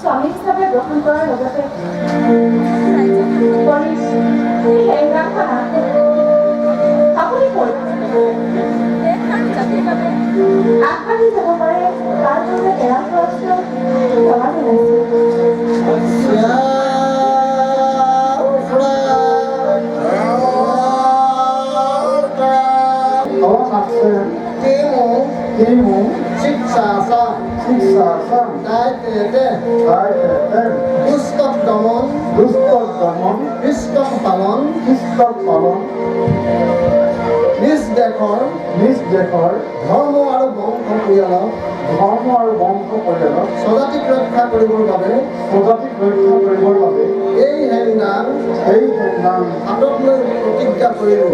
স্বামী হিচাপে গ্ৰহণ কৰাৰ লগতে আপুনি আগবাঢ়ি যাব পাৰে তাৰ বাবে এৰা খৰচটো টকা পুস্তক দমন কৃষ্ণ পালন নিজ দেশৰ ধৰ্ম আৰু বংশ পৰিয়ালক স্বজাতিক ৰক্ষা কৰিবৰ বাবে এই হেংদাং হাতত লৈ প্ৰতিজ্ঞা কৰিলোঁ।